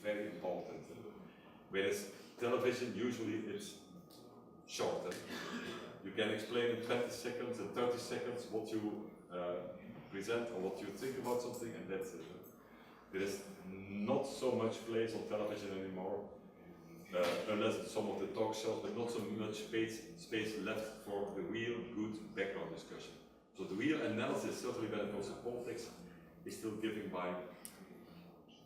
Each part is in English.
very important. Whereas television, usually it's shorter. You can explain in 20 seconds and 30 seconds what you present or what you think about something, and that's it. There is not so much place on television anymore, unless it's some of the talk shows, but not so much space left for the real good background discussion. So the real analysis, certainly when it comes to politics, is still given by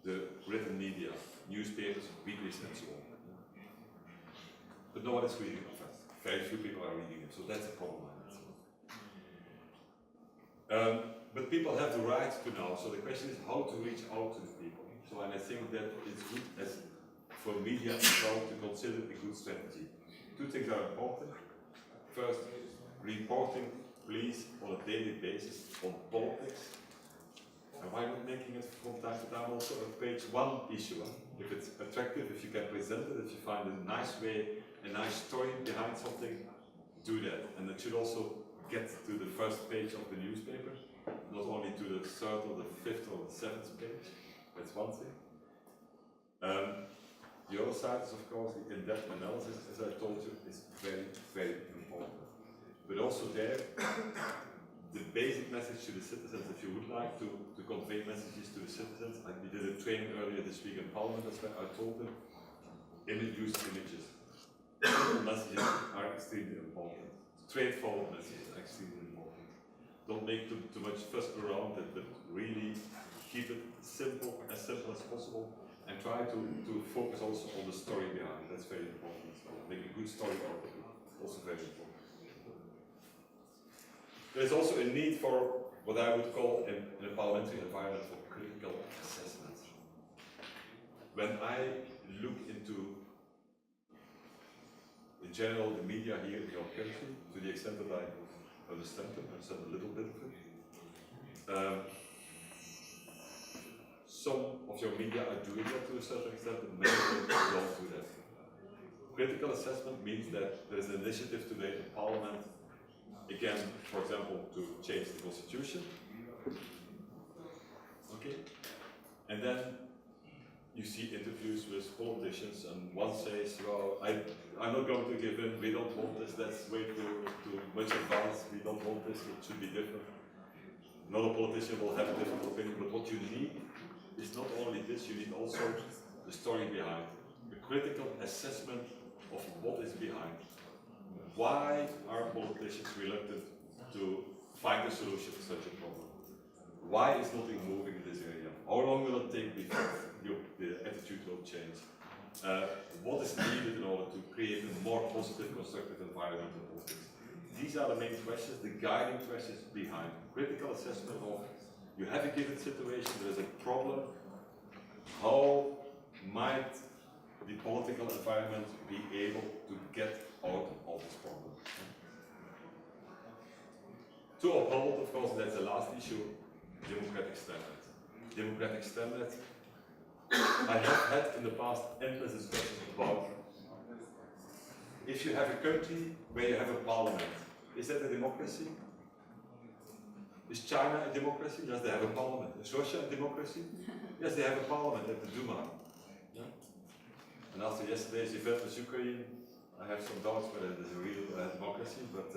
the written media, newspapers, weeklies, and so on. But no one is reading it. Very few people are reading it, so that's a problem. But people have the right to know, so the question is how to reach out to the people. So, and I think that it's good as for media as well to consider a good strategy. Two things are important. First, reporting, please, on a daily basis on politics. And why not making it from time to time also a page one issue? If it's attractive, if you can present it, if you find a nice way, a nice story behind something, do that. And it should also get to the first page of the newspaper, not only to the third or the fifth or the seventh page. That's one thing. The other side is, of course, the in-depth analysis, as I told you, is very, very important. But also there, the basic message to the citizens, if you would like to convey messages to the citizens, like we did a training earlier this week in Parliament as well, I told them, use images. Simple messages are extremely important. Straightforward messages are extremely important. Don't make too much fuss around it, but really keep it simple as possible, and try to focus also on the story behind it. That's very important. So make a good story out of it. Also very important. There's also a need for what I would call in a parliamentary environment for critical assessment. When I look into in general the media here in your country, to the extent that I understand them, I've said a little bit of it. Some of your media are doing that to a certain extent, but many don't do that. Critical assessment means that there is an initiative today in Parliament, again, for example, to change the constitution. Okay? And then you see interviews with politicians, and one says, well, I'm not going to give in, we don't want this, that's way too much advance, we don't want this, it should be different. Another politician will have a different opinion, but what you need is not only this, you need also the story behind, a critical assessment of what is behind. Why are politicians reluctant to find a solution to such a problem? Why is nothing moving in this area? How long will it take before the attitude will change? What is needed in order to create a more positive, constructive environment in politics? These are the main questions, the guiding questions behind critical assessment of you have a given situation, there is a problem. How might the political environment be able to get out of this problem? To uphold, of course, that's the last issue, democratic standard. Democratic standard. I have had in the past endless discussions about if you have a country where you have a parliament, is that a democracy? Is China a democracy? Yes, they have a parliament. Is Russia a democracy? Yes, they have a parliament at the Duma. Yeah? And after yesterday's event with Ukraine, I have some doubts whether it is a real democracy, but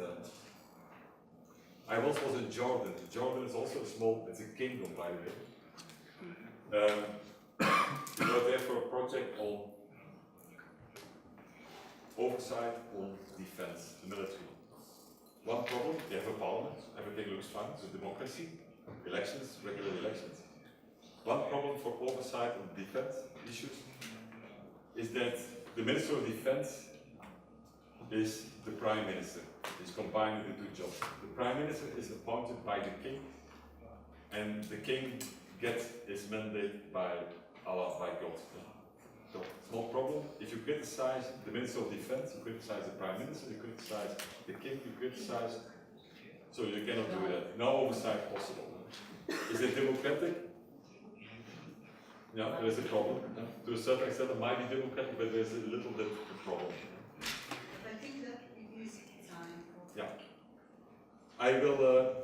I once was in Jordan. Jordan is also a small, it's a kingdom, by the way. We were there for a project on oversight on defense, the military. One problem, they have a parliament, everything looks fine, it's a democracy, elections, regular elections. One problem for oversight on defense issues is that the Minister of Defense is the Prime Minister, is combined the two jobs. The Prime Minister is appointed by the King, and the King gets his mandate by Allah, by God. So, small problem. If you criticize the Minister of Defense, you criticize the Prime Minister, you criticize the King, you criticize, so you cannot do that. No oversight possible. Is it democratic? Yeah, there is a problem. To a certain extent it might be democratic, but there's a little bit of a problem. I think that it is time for... Yeah. I will